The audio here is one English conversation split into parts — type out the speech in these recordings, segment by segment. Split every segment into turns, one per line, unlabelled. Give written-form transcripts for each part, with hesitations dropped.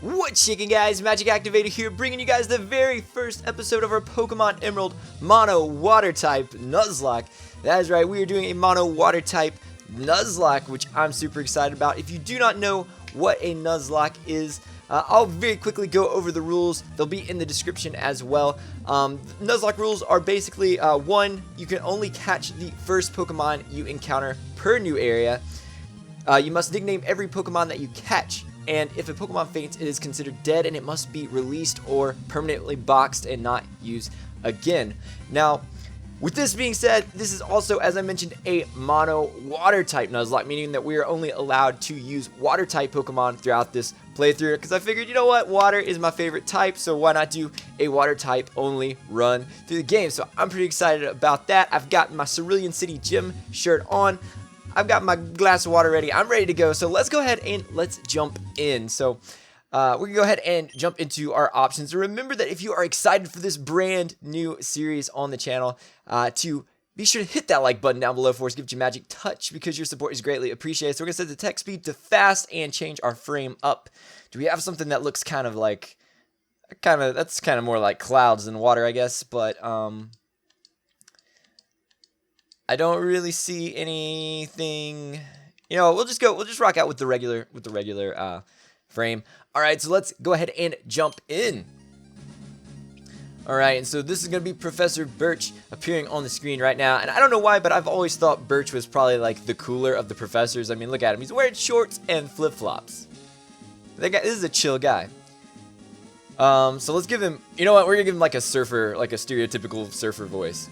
What's shaking, guys? Magic Activator here, bringing you guys the very first episode of our Pokemon Emerald MonoWater type Nuzlocke. That is right, we are doing a MonoWater type Nuzlocke, which I'm super excited about. If you do not know what a Nuzlocke is, I'll very quickly go over the rules. They'll be in the description as well. Nuzlocke rules are basically, one, you can only catch the first Pokemon you encounter per new area. You must nickname every Pokemon that you catch. And if a Pokemon faints, it is considered dead and it must be released or permanently boxed and not used again. Now, with this being said, this is also, as I mentioned, a mono water type Nuzlocke, meaning that we are only allowed to use water type Pokemon throughout this playthrough, because I figured, you know what, water is my favorite type, so why not do a water type only run through the game. So I'm pretty excited about that. I've got my Cerulean City Gym shirt on. I've got my glass of water ready. I'm ready to go. So let's go ahead and let's jump in. So we're going to go ahead and jump into our options. Remember that if you are excited for this brand new series on the channel, to be sure to hit that like button down below for us. Give it your magic touch because your support is greatly appreciated. So we're going to set the text speed to fast and change our frame up. Do we have something that looks kind of like, that's kind of more like clouds than water, I guess. But, I don't really see anything. You know, we'll just rock out with the regular frame. All right, so let's go ahead and jump in. All right, and so this is gonna be Professor Birch appearing on the screen right now, and I don't know why, but I've always thought Birch was probably like the cooler of the professors. I mean, look at him; he's wearing shorts and flip-flops. This is a chill guy. So let's give him. You know what? We're gonna give him like a surfer, like a stereotypical surfer voice.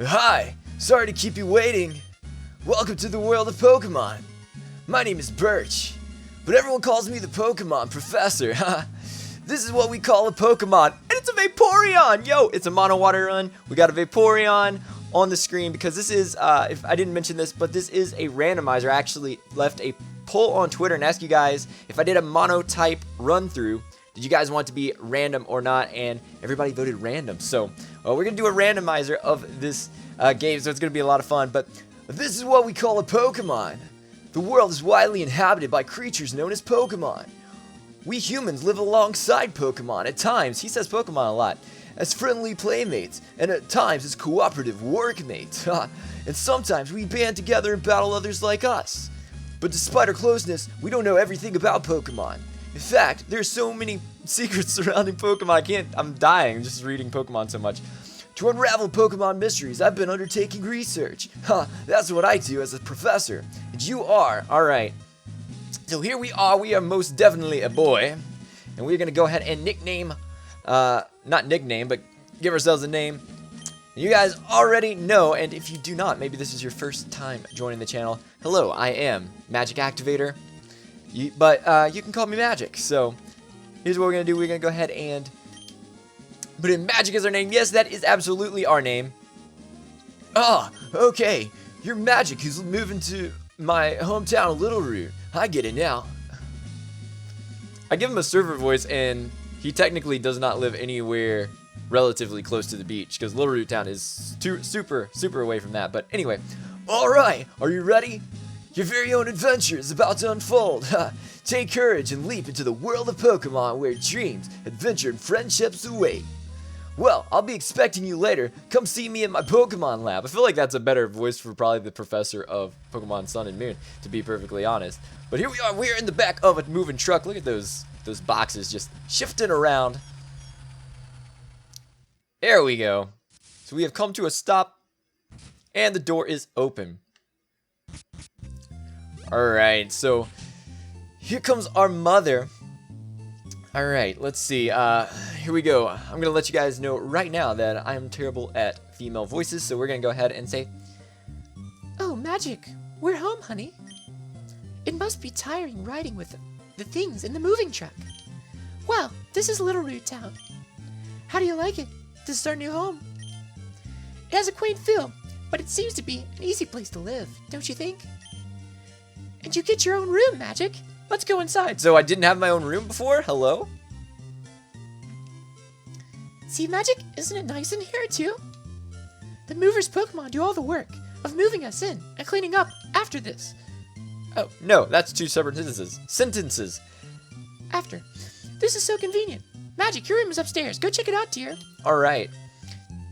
Hi. Sorry to keep you waiting. Welcome to the world of Pokemon. My name is Birch, but everyone calls me the Pokemon Professor. This is what we call a Pokemon, and it's a Vaporeon. Yo, it's a mono water run. We got a Vaporeon on the screen because this is, if I didn't mention this, but this is a randomizer. I actually left a poll on Twitter and asked you guys if I did a mono type run through, did you guys want it to be random or not? And everybody voted random. So we're gonna do a randomizer of this game, so it's going to be a lot of fun. But this is what we call a Pokemon. The world is widely inhabited by creatures known as Pokemon. We humans live alongside Pokemon at times, he says Pokemon a lot, as friendly playmates, and at times as cooperative workmates. And sometimes we band together and battle others like us. But despite our closeness, we don't know everything about Pokemon. In fact, there's so many secrets surrounding Pokemon, I'm dying just reading Pokemon so much. To unravel Pokemon mysteries, I've been undertaking research. That's what I do as a professor. And you are. Alright. So here we are most definitely a boy. And we're going to go ahead and nickname, not nickname, but give ourselves a name. You guys already know, and if you do not, maybe this is your first time joining the channel. Hello, I am Magic Activator. But you can call me Magic. So here's what we're going to do. We're going to go ahead and put in Magic as our name. Yes, that is absolutely our name. Ah, okay. You're Magic who's moving to my hometown of Little Root. I get it now. I give him a server voice, and he technically does not live anywhere relatively close to the beach, because Little Root Town is super away from that. But anyway, alright, are you ready? Your very own adventure is about to unfold. Take courage and leap into the world of Pokemon where dreams, adventure, and friendships await. Well, I'll be expecting you later. Come see me at my Pokemon lab. I feel like that's a better voice for probably the professor of Pokemon Sun and Moon, to be perfectly honest. But here we are. We're in the back of a moving truck. Look at those boxes just shifting around. There we go. So we have come to a stop, and the door is open. Alright, so here comes our mother. Alright, let's see. Here we go. I'm going to let you guys know right now that I am terrible at female voices, so we're going to go ahead and say,
"Oh, Magic, we're home, honey. It must be tiring riding with the things in the moving truck. Well, this is Little Root Town. How do you like it? This is our new home. It has a quaint feel, but it seems to be an easy place to live, don't you think? And you get your own room, Magic. Let's go inside."
so I didn't have my own room before? Hello?
"See, Magic, isn't it nice in here, too? The movers Pokemon do all the work of moving us in and cleaning up after this.
Oh, no, that's two separate sentences.
After. This is so convenient. Magic, your room is upstairs. Go check it out, dear.
Alright.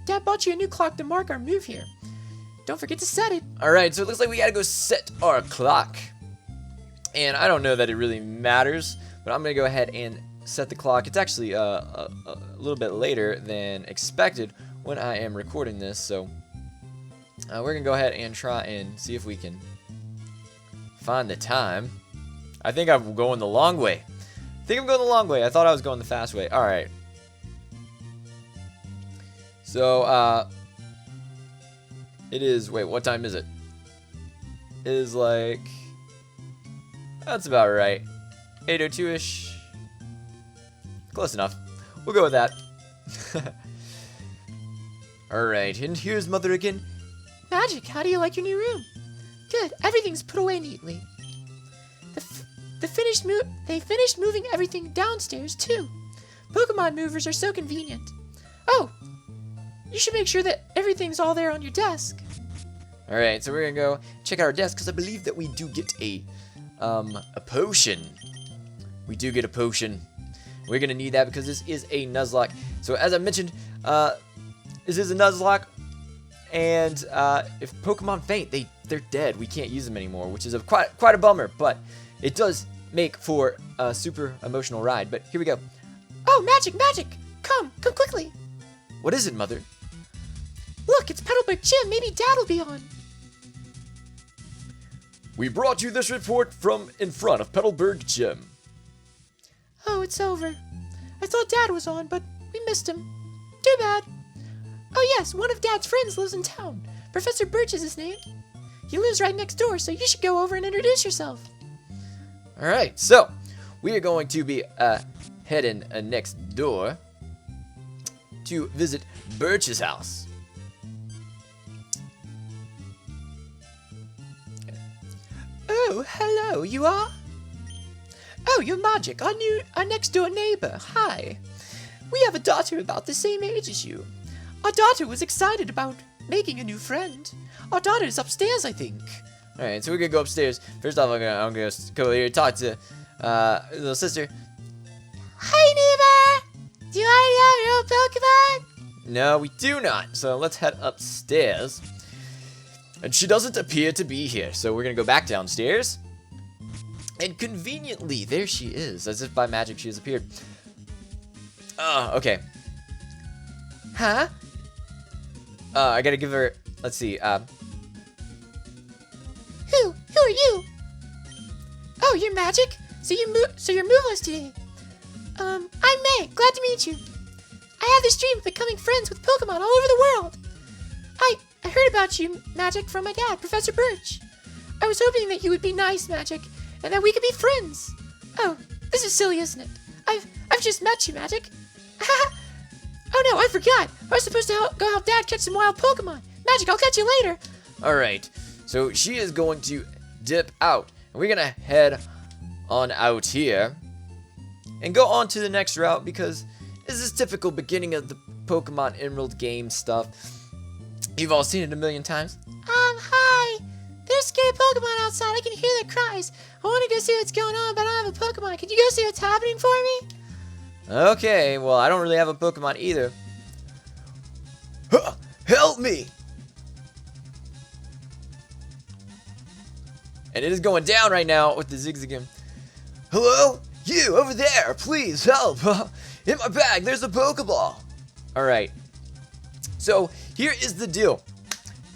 Dad bought you a new clock to mark our move here. Don't forget to set it."
Alright, so it looks like we gotta go set our clock. And I don't know that it really matters, but I'm gonna go ahead and set the clock. It's actually a little bit later than expected when I am recording this, so we're gonna go ahead and try and see if we can find the time. I think I'm going the long way. I thought I was going the fast way. Alright. So, it is, wait, what time is it? It is like, that's about right. 8:02-ish. Close enough. We'll go with that. Alright, and here's Mother again.
"Magic, how do you like your new room?" "Good. Everything's put away neatly. They finished moving everything downstairs, too. Pokemon movers are so convenient. Oh, you should make sure that everything's all there on your desk."
Alright, so we're gonna go check out our desk, because I believe that we do get a potion. We do get a potion. We're gonna need that because this is a Nuzlocke. So as I mentioned, this is a Nuzlocke, and if Pokemon faint, they're dead. We can't use them anymore, which is quite a bummer, but it does make for a super emotional ride. But here we go.
"Oh, Magic! Come quickly.
What is it, Mother?
Look, it's Petalburg Gym. Maybe Dad will be on."
We brought you this report from in front of Petalburg Gym.
"Oh, it's over. I thought Dad was on, but we missed him. Too bad. Oh yes, one of Dad's friends lives in town. Professor Birch is his name. He lives right next door, so you should go over and introduce yourself."
Alright, so we are going to be heading next door to visit Birch's house.
"Oh, hello, you are? Oh, you're Magic, our next door neighbor. Hi. We have a daughter about the same age as you. Our daughter was excited about making a new friend. Our daughter is upstairs, I think."
Alright, so we're gonna go upstairs. First off, I'm gonna go here and talk to little sister.
"Hi, neighbor. Do you already have your own Pokemon?"
No, we do not. So let's head upstairs. And she doesn't appear to be here, so we're gonna go back downstairs. And conveniently, there she is. As if by magic, she has appeared. Okay.
Huh?
I gotta give her, let's see,
Who are you? Oh, you're Magic? So you're moveless today. I'm May. Glad to meet you. I have this dream of becoming friends with Pokemon all over the world. I heard about you, Magic, from my dad, Professor Birch. I was hoping that you would be nice, Magic, and that we could be friends. Oh, this is silly, isn't it? I've just met you, Magic. Oh no, I forgot. I was supposed to go help Dad catch some wild Pokemon. Magic, I'll catch you later.
alright. So she is going to dip out. And we're gonna head on out here and go on to the next route, because this is typical beginning of the Pokemon Emerald game stuff. You've all seen it a million times.
Hi. There's scary Pokemon outside. I can hear their cries. I want to go see what's going on, but I don't have a Pokemon. Can you go see what's happening for me?
Okay, well, I don't really have a Pokemon either. Help me! And it is going down right now with the Zigzagoon. Hello? You, over there, please help! In my bag, there's a Pokeball! Alright. So here is the deal.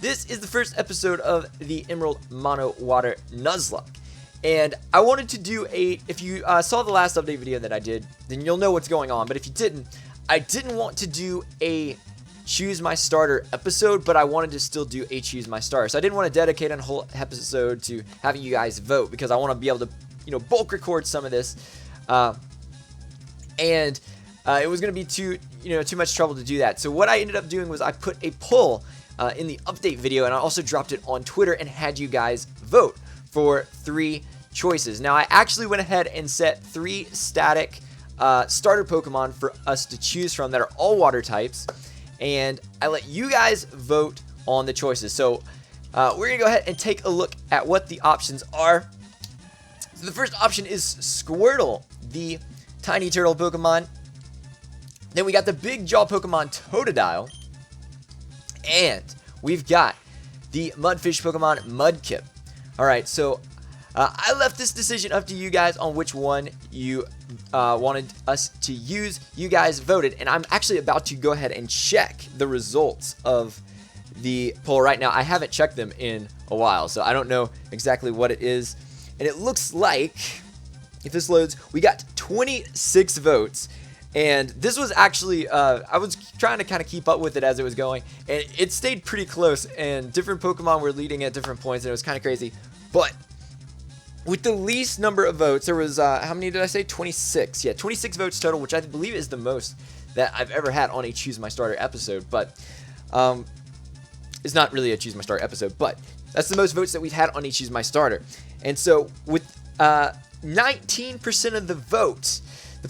This is the first episode of the Emerald MonoWater Nuzlocke. And I wanted to do if you saw the last update video that I did, then you'll know what's going on. But if you didn't, I didn't want to do a choose my starter episode, but I wanted to still do a choose my starter. So I didn't want to dedicate a whole episode to having you guys vote, because I want to be able to, bulk record some of this. It was going to be too much trouble to do that. So what I ended up doing was I put a poll in the update video, and I also dropped it on Twitter and had you guys vote for 3 choices. Now, I actually went ahead and set 3 static starter Pokemon for us to choose from that are all water types, and I let you guys vote on the choices. So we're going to go ahead and take a look at what the options are. So the first option is Squirtle, the tiny turtle Pokemon. Then we got the big jaw Pokemon Totodile, and we've got the mudfish Pokemon Mudkip. Alright, so I left this decision up to you guys on which one you wanted us to use. You guys voted, and I'm actually about to go ahead and check the results of the poll right now. I haven't checked them in a while, so I don't know exactly what it is. And it looks like, if this loads, we got 26 votes. And this was actually, I was trying to kind of keep up with it as it was going, and it stayed pretty close, and different Pokemon were leading at different points, and it was kind of crazy. But with the least number of votes, there was, how many did I say? 26. Yeah, 26 votes total, which I believe is the most that I've ever had on a Choose My Starter episode. But it's not really a Choose My Starter episode, but that's the most votes that we've had on a Choose My Starter. And so with 19% of the votes, the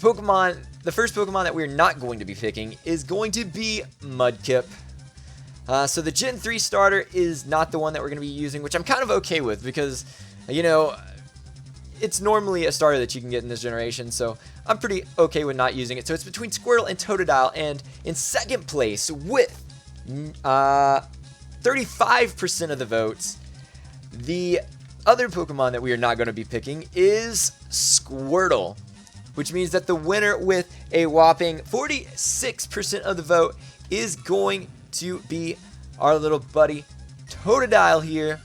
first Pokemon that we're not going to be picking is going to be Mudkip. So the Gen 3 starter is not the one that we're going to be using, which I'm kind of okay with, because, it's normally a starter that you can get in this generation, so I'm pretty okay with not using it. So it's between Squirtle and Totodile, and in second place with 35% of the votes, the other Pokemon that we are not going to be picking is Squirtle, which means that the winner with a whopping 46% of the vote is going to be our little buddy Totodile here.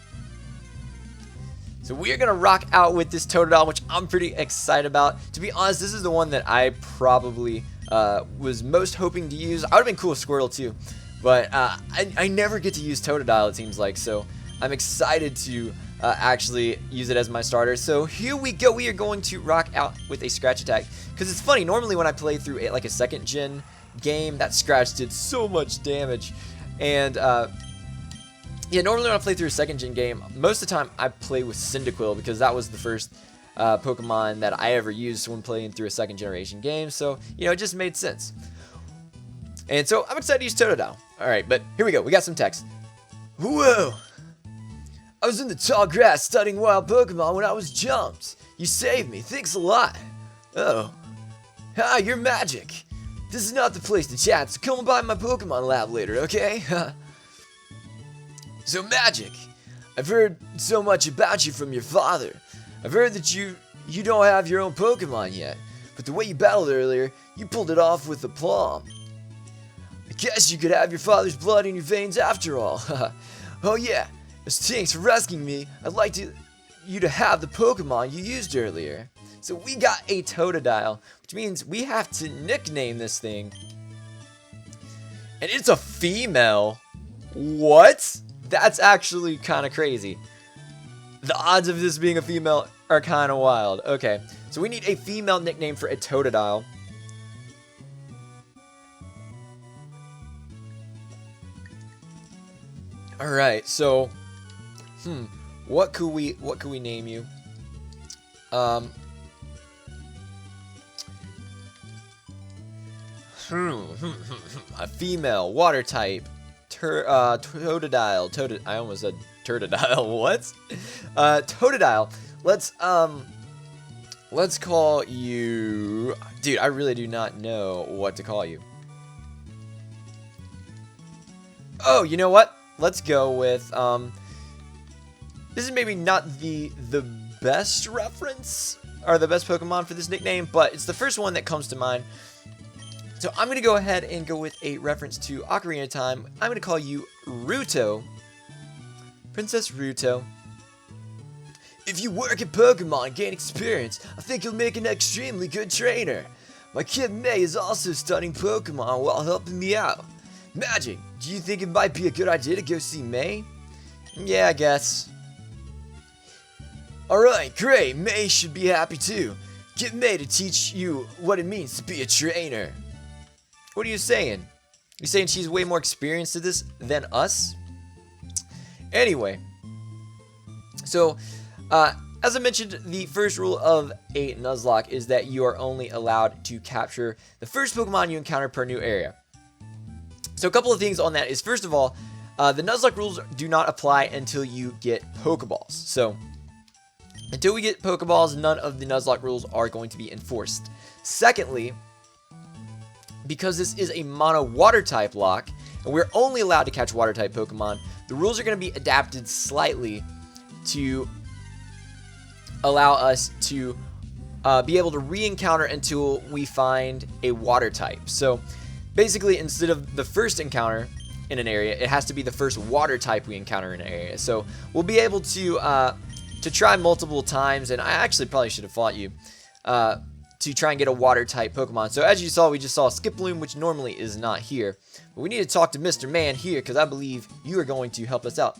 So we are going to rock out with this Totodile, which I'm pretty excited about. To be honest, this is the one that I probably was most hoping to use. I would have been cool with Squirtle too, but I never get to use Totodile, it seems like, so I'm excited to actually use it as my starter. So here we go. We are going to rock out with a Scratch Attack, because it's funny, normally when I play through like a second gen game, that Scratch did so much damage, and yeah, normally when I play through a second gen game, most of the time I play with Cyndaquil, because that was the first Pokemon that I ever used when playing through a second generation game, so it just made sense. And so I'm excited to use Totodile. Alright, but here we go, we got some text. Whoa! I was in the tall grass studying wild Pokemon when I was jumped. You saved me. Thanks a lot. Oh. Hi, you're Magic. This is not the place to chat, so come by my Pokemon lab later, okay? So, Magic, I've heard so much about you from your father. I've heard that you don't have your own Pokemon yet, but the way you battled earlier, you pulled it off with aplomb. I guess you could have your father's blood in your veins after all. Oh yeah. As thanks for rescuing me, I'd like you to have the Pokemon you used earlier. So we got a Totodile, which means we have to nickname this thing. And it's a female. What? That's actually kind of crazy. The odds of this being a female are kind of wild. Okay, so we need a female nickname for a Totodile. Alright, so what could we name you? A female, water type, Totodile. I almost said Turtodile. What? Totodile. Let's call you. Dude, I really do not know what to call you. Oh, you know what? Let's go with this is maybe not the best reference or the best Pokemon for this nickname, but it's the first one that comes to mind. So I'm going to go ahead and go with a reference to Ocarina of Time. I'm going to call you Ruto. Princess Ruto. If you work at Pokemon and gain experience, I think you'll make an extremely good trainer. My kid May is also studying Pokemon while helping me out. Magic, do you think it might be a good idea to go see May? Yeah, I guess. Alright, great. May should be happy too. Get May to teach you what it means to be a trainer. What are you saying? You saying she's way more experienced at this than us? Anyway. So, as I mentioned, the first rule of a Nuzlocke is that you are only allowed to capture the first Pokemon you encounter per new area. So a couple of things on that is, first of all, the Nuzlocke rules do not apply until you get Pokeballs. So, until we get Pokeballs, none of the Nuzlocke rules are going to be enforced. Secondly, because this is a mono water type lock, and we're only allowed to catch water type Pokemon, the rules are going to be adapted slightly to allow us to be able to re-encounter until we find a water type. So basically, instead of the first encounter in an area, it has to be the first water type we encounter in an area. So we'll be able to try multiple times, and I actually probably should have fought you, to try and get a water type Pokemon. So as you saw, we just saw Skiploom, which normally is not here. But we need to talk to Mr. Man here, because I believe you are going to help us out.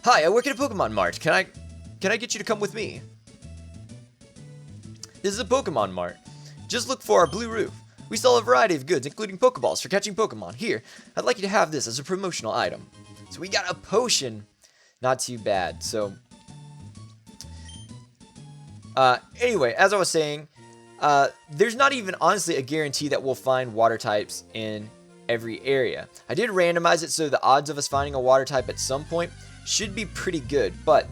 Hi, I work at a Pokemon Mart. Can I get you to come with me? This is a Pokemon Mart. Just look for our blue roof. We sell a variety of goods, including Pokeballs for catching Pokemon. Here, I'd like you to have this as a promotional item. So we got a potion. Not too bad. So, anyway, as I was saying, there's not even honestly a guarantee that we'll find water types in every area. I did randomize it so the odds of us finding a water type at some point should be pretty good, but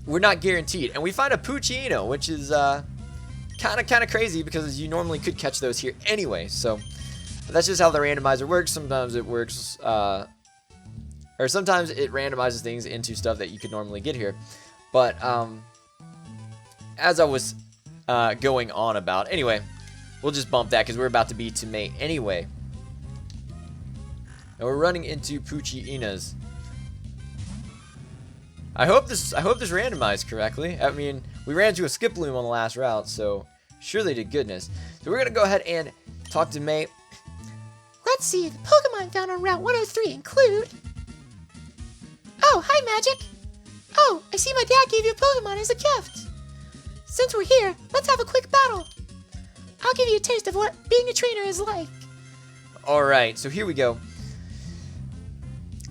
we're not guaranteed. And we find a Poochyeno, which is kind of crazy because you normally could catch those here anyway. So that's just how the randomizer works. Sometimes it works, or sometimes it randomizes things into stuff that you could normally get here. But as I was going on about, anyway, we'll just bump that because we're about to be to May anyway. And we're running into Poochyenas. I hope this randomized correctly. I mean, we ran into a Skiploom on the last route, so surely to goodness. So we're gonna go ahead and talk to May.
Let's see, the Pokemon found on Route 103 include... Oh, hi, Magic! Oh, I see my dad gave you a Pokemon as a gift. Since we're here, let's have a quick battle. I'll give you a taste of what being a trainer is like.
Alright, so here we go.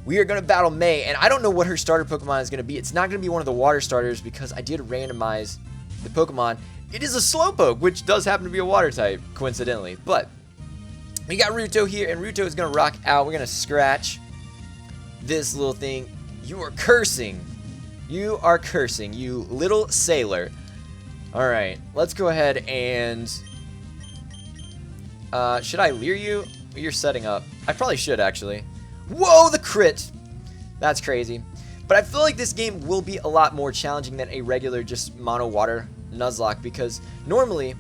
We are going to battle May, and I don't know what her starter Pokemon is going to be. It's not going to be one of the water starters because I did randomize the Pokemon. It is a Slowpoke, which does happen to be a water type, coincidentally. But we got Ruto here, and Ruto is going to rock out. We're going to scratch this little thing. You are cursing. You are cursing, you little sailor. Alright, let's go ahead and... should I leer you? You're setting up. I probably should, actually. Whoa, the crit! That's crazy. But I feel like this game will be a lot more challenging than a regular just mono water Nuzlocke, because normally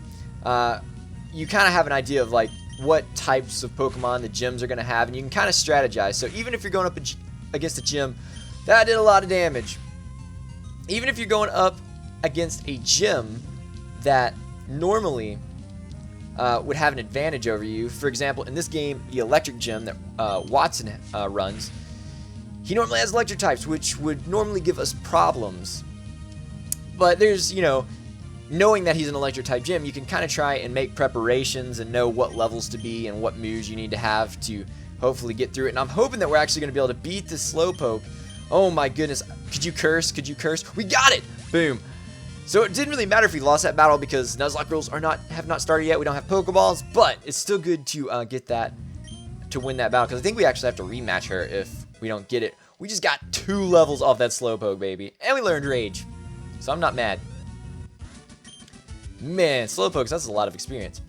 you kind of have an idea of like what types of Pokemon the gyms are going to have, and you can kind of strategize. So even if you're going up against a gym that did a lot of damage, even if you're going up against a gym that normally would have an advantage over you. For example, in this game, the electric gym that Watson runs, he normally has electric types, which would normally give us problems. But there's, you know, knowing that he's an electric type gym, you can kind of try and make preparations and know what levels to be and what moves you need to have to hopefully get through it. And I'm hoping that we're actually going to be able to beat this Slowpoke. Oh my goodness. Could you curse? Could you curse? We got it! Boom. So it didn't really matter if we lost that battle because Nuzlocke rules have not started yet. We don't have Pokeballs, but it's still good to get that, to win that battle, because I think we actually have to rematch her if we don't get it. We just got 2 levels off that Slowpoke, baby, and we learned Rage, so I'm not mad. Man, Slowpokes, that's a lot of experience.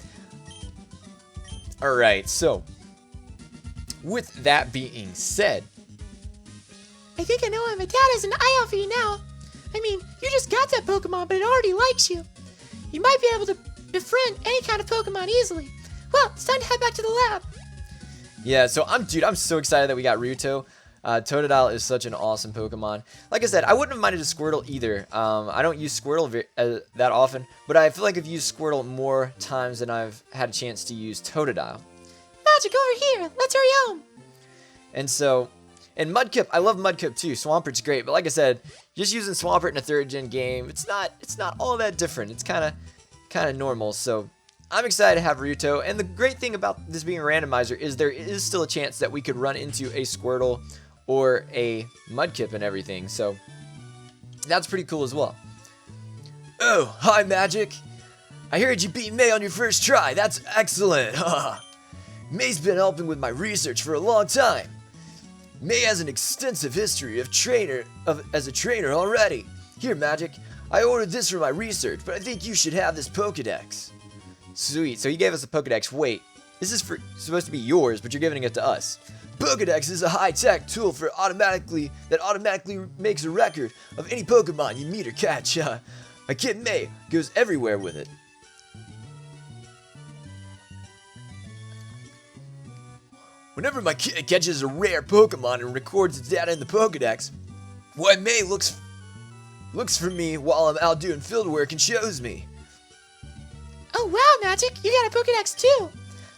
Alright, so with that being said,
I think I know why my dad has an eye out for you now. I mean, you just got that Pokemon, but it already likes you. You might be able to befriend any kind of Pokemon easily. Well, it's time to head back to the lab.
Yeah, so I'm so excited that we got Ryuto. Totodile is such an awesome Pokemon. Like I said, I wouldn't have minded a Squirtle either. I don't use Squirtle that often, but I feel like I've used Squirtle more times than I've had a chance to use Totodile.
Magic, over here. Let's hurry home.
And so, and Mudkip, I love Mudkip too. Swampert's great, but like I said, just using Swampert in a 3rd gen game, it's not all that different. It's kind of normal. So I'm excited to have Ryuto, and the great thing about this being a randomizer is there is still a chance that we could run into a Squirtle or a Mudkip and everything, so that's pretty cool as well. Oh, hi Magic! I heard you beat May on your first try, that's excellent! May's been helping with my research for a long time. May has an extensive history as a trainer already. Here Magic, I ordered this for my research, but I think you should have this Pokedex. Sweet, so he gave us a Pokedex. Wait, this is supposed to be yours, but you're giving it to us. Pokedex is a high-tech tool that automatically makes a record of any Pokemon you meet or catch. My kid May goes everywhere with it. Whenever my kid catches a rare Pokemon and records its data in the Pokedex, why May looks for me while I'm out doing field work and shows me.
Oh wow, Magic, you got a Pokedex too.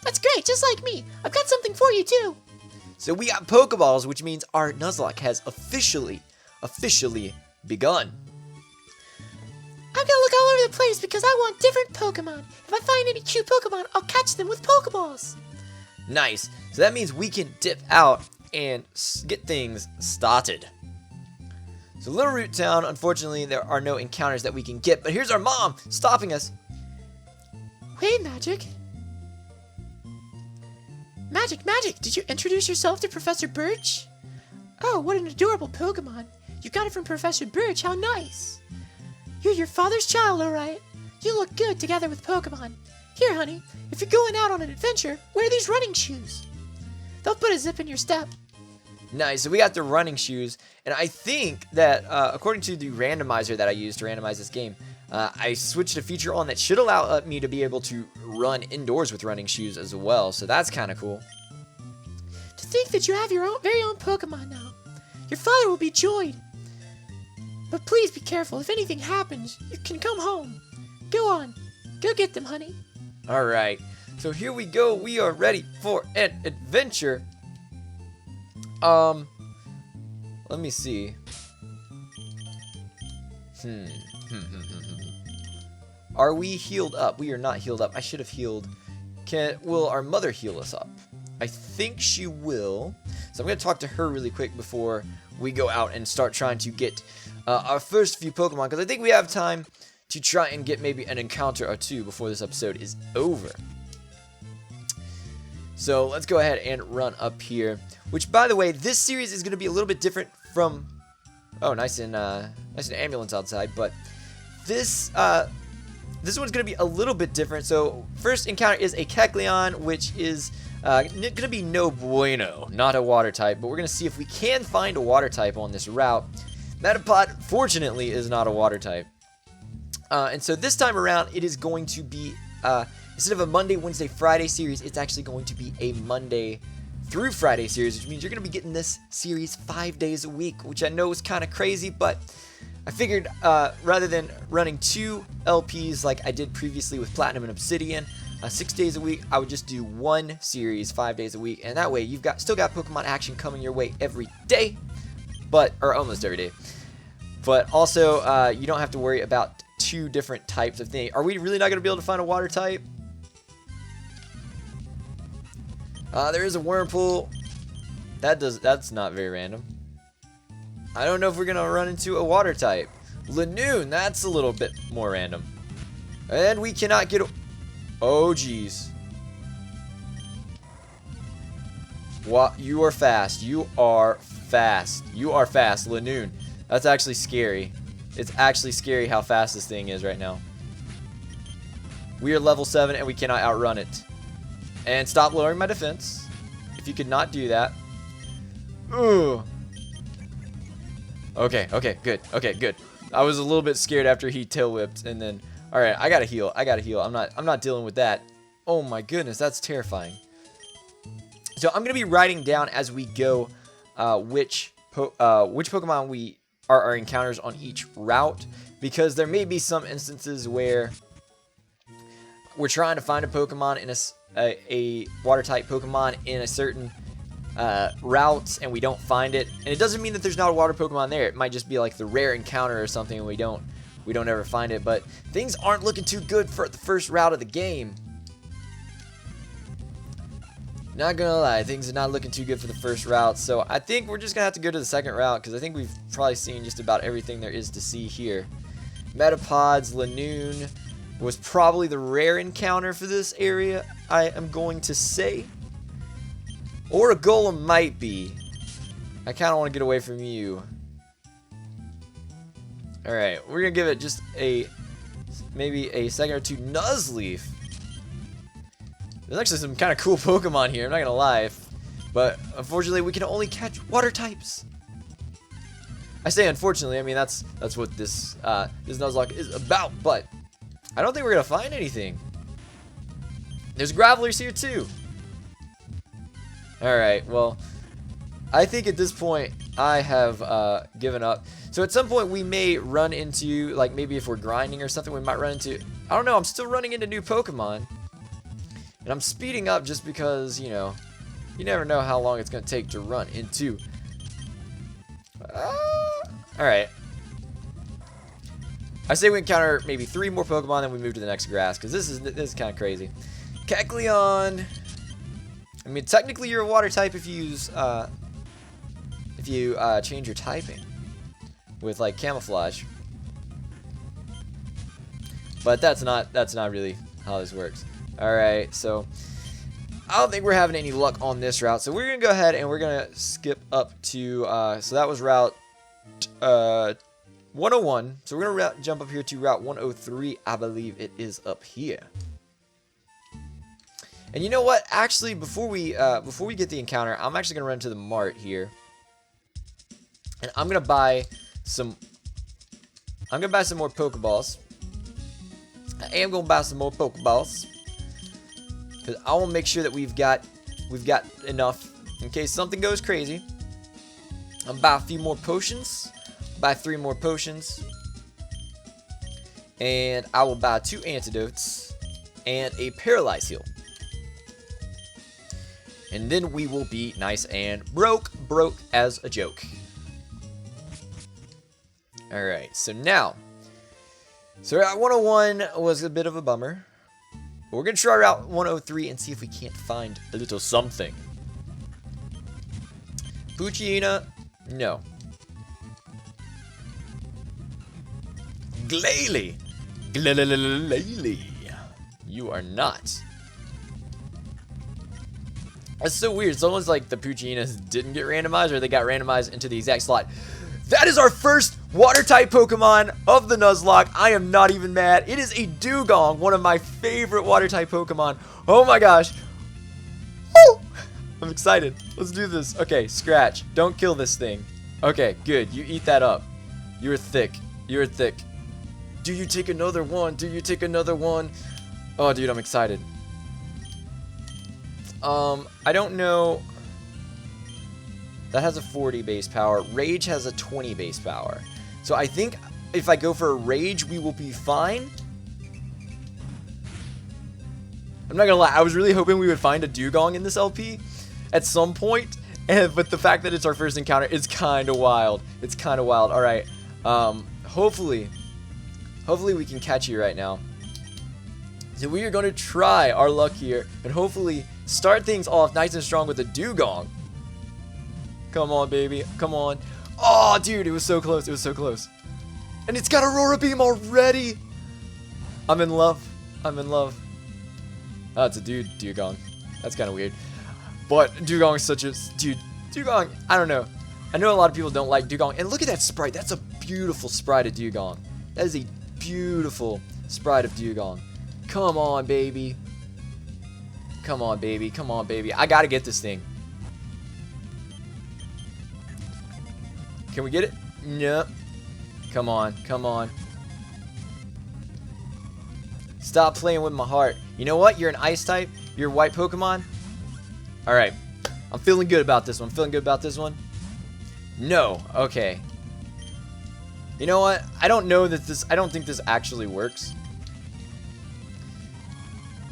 That's great, just like me. I've got something for you too.
So we got Pokeballs, which means our Nuzlocke has officially begun.
I'm gonna look all over the place because I want different Pokemon. If I find any cute Pokemon, I'll catch them with Pokeballs.
Nice. So that means we can dip out and get things started. So Little Root Town, unfortunately, there are no encounters that we can get, but here's our mom stopping us.
Hey, Magic. Magic, did you introduce yourself to Professor Birch? Oh, what an adorable Pokemon. You got it from Professor Birch, how nice. You're your father's child, alright. You look good together with Pokemon. Here, honey, if you're going out on an adventure, wear these running shoes. They'll put a zip in your step.
Nice, so we got the running shoes, and I think that, according to the randomizer that I used to randomize this game, I switched a feature on that should allow me to be able to run indoors with running shoes as well, so that's kind of cool.
To think that you have your very own Pokemon now. Your father will be joyed. But please be careful. If anything happens, you can come home. Go on. Go get them, honey.
Alright, so here we go. We are ready for an adventure. Let me see. Are we healed up? We are not healed up. I should have healed. Will our mother heal us up? I think she will. So I'm going to talk to her really quick before we go out and start trying to get our first few Pokemon, because I think we have time to try and get maybe an encounter or two before this episode is over. So let's go ahead and run up here. Which, by the way, this series is going to be a little bit different from... Oh, nice and ambulance outside. But this one's going to be a little bit different. So first encounter is a Kecleon, which is going to be no bueno, not a water type. But we're going to see if we can find a water type on this route. Metapod, fortunately, is not a water type. And so this time around, it is going to be, instead of a Monday, Wednesday, Friday series, it's actually going to be a Monday through Friday series, which means you're going to be getting this series 5 days a week, which I know is kind of crazy, but I figured rather than running 2 LPs like I did previously with Platinum and Obsidian, 6 days a week, I would just do 1 series 5 days a week, and that way you've still got Pokemon action coming your way every day, or almost every day. But also, you don't have to worry about 2 different types of things. Are we really not going to be able to find a water type? There is a Wurmple. That's not very random. I don't know if we're going to run into a water type. Lanoon, that's a little bit more random. And we cannot get... Oh, jeez. What? You are fast. You are fast. You are fast, Lanoon. That's actually scary. It's actually scary how fast this thing is right now. We are level 7 and we cannot outrun it. And stop lowering my defense. If you could not do that. Ugh. Okay, good. Okay, good. I was a little bit scared after he tail whipped and then... Alright, I gotta heal. I'm not dealing with that. Oh my goodness, that's terrifying. So I'm gonna be writing down as we go which Pokemon are our encounters on each route, because there may be some instances where we're trying to find a Pokemon in a water type Pokemon in a certain route and we don't find it, and it doesn't mean that there's not a water Pokemon there. It might just be like the rare encounter or something, and we don't ever find it. But things aren't looking too good for the first route of the game. Not gonna lie, things are not looking too good for the first route, so I think we're just gonna have to go to the second route, because I think we've probably seen just about everything there is to see here. Metapods, Lanoon was probably the rare encounter for this area, I am going to say. Or a Golem might be. I kind of want to get away from you. Alright, we're gonna give it just maybe a second or two. Nuzleaf. There's actually some kind of cool Pokemon here, I'm not gonna lie. But unfortunately, we can only catch water types. I say unfortunately, I mean that's what this Nuzlocke is about. But I don't think we're gonna find anything. There's Gravelers here too. All right, well, I think at this point I have given up. So at some point we may run into, like, maybe if we're grinding or something, we might run into, I don't know, I'm still running into new Pokemon. And I'm speeding up just because, you know, you never know how long it's going to take to run into. Alright. I say we encounter maybe 3 more Pokemon, then we move to the next grass, because this is kind of crazy. Kecleon. I mean, technically you're a water type if you use, change your typing with, like, camouflage. But that's not really how this works. Alright, so I don't think we're having any luck on this route. So we're going to go ahead and we're going to skip up to, so that was route 101. So we're going to jump up here to route 103. I believe it is up here. And you know what? Actually, before we get the encounter, I'm actually going to run to the mart here. And I'm going to buy some more Pokeballs. I am going to buy some more Pokeballs. Because I want to make sure that we've got enough in case something goes crazy. I'll buy a few more potions. Buy 3 more potions. And I will buy 2 antidotes. And a paralyze heal. And then we will be nice and broke as a joke. Alright, so now. So Route 101 was a bit of a bummer. But we're going to try Route 103 and see if we can't find a little something. Poochyena, no. Glalie. Glalie. You are not. That's so weird. It's almost like the Poochyenas didn't get randomized, or they got randomized into the exact slot. That is our first water-type Pokemon of the Nuzlocke. I am not even mad. It is a Dugong, one of my favorite water-type Pokemon. Oh my gosh. Woo! I'm excited. Let's do this. Okay, Scratch. Don't kill this thing. Okay, good. You eat that up. You're thick. You're thick. Do you take another one? Do you take another one? Oh, dude, I'm excited. I don't know. That has a 40 base power. Rage has a 20 base power. So I think if I go for a Rage, we will be fine. I'm not gonna lie, I was really hoping we would find a Dugong in this LP at some point. But the fact that it's our first encounter is kind of wild. It's kind of wild. Alright. Hopefully we can catch you right now. So we are going to try our luck here and hopefully start things off nice and strong with a Dugong. Come on, baby. Come on. Oh, dude, it was so close. It was so close. And it's got Aurora Beam already. I'm in love. I'm in love. Oh, it's a Dugong. That's kind of weird. But Dugong is such a... Dude, Dugong, I don't know. I know a lot of people don't like Dugong. And look at that sprite. That's a beautiful sprite of Dugong. That is a beautiful sprite of Dugong. Come on, baby. Come on, baby. Come on, baby. I gotta get this thing. Can we get it? No. Come on. Come on. Stop playing with my heart. You know what? You're an ice type. You're a white Pokemon. Alright. I'm feeling good about this one. Feeling good about this one. No. Okay. You know what? I don't know that this... I don't think this actually works.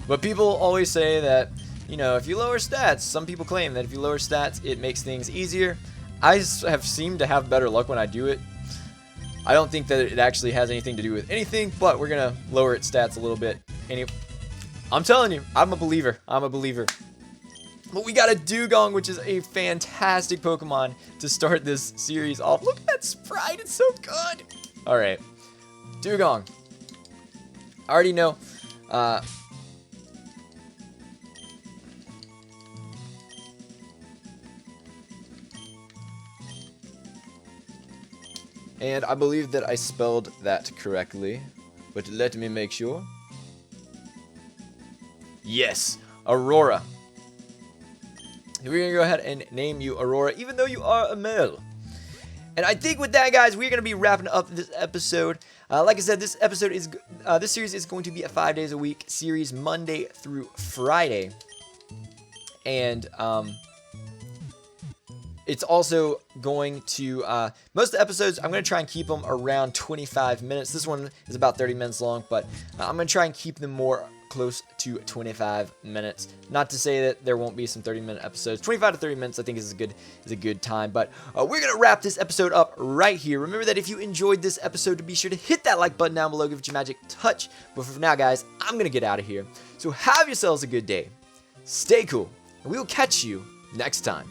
But people always say that, you know, if you lower stats, some people claim that if you lower stats, it makes things easier. I have seemed to have better luck when I do it. I don't think that it actually has anything to do with anything, but we're going to lower its stats a little bit. I'm telling you, I'm a believer. I'm a believer. But we got a Dugong, which is a fantastic Pokemon to start this series off. Look at that sprite. It's so good. All right. Dugong. I already know. And I believe that I spelled that correctly. But let me make sure. Yes. Aurora. We're going to go ahead and name you Aurora, even though you are a male. And I think with that, guys, we're going to be wrapping up this episode. Like I said, this series is going to be a 5 days a week series, Monday through Friday. And it's also going to, most of the episodes, I'm going to try and keep them around 25 minutes. This one is about 30 minutes long, but I'm going to try and keep them more close to 25 minutes. Not to say that there won't be some 30-minute episodes. 25 to 30 minutes, I think, is a good time. But we're gonna wrap this episode up right here. Remember that if you enjoyed this episode, to be sure to hit that like button down below, give it your magic touch. But for now, guys, I'm gonna get out of here. So have yourselves a good day. Stay cool, and we will catch you next time.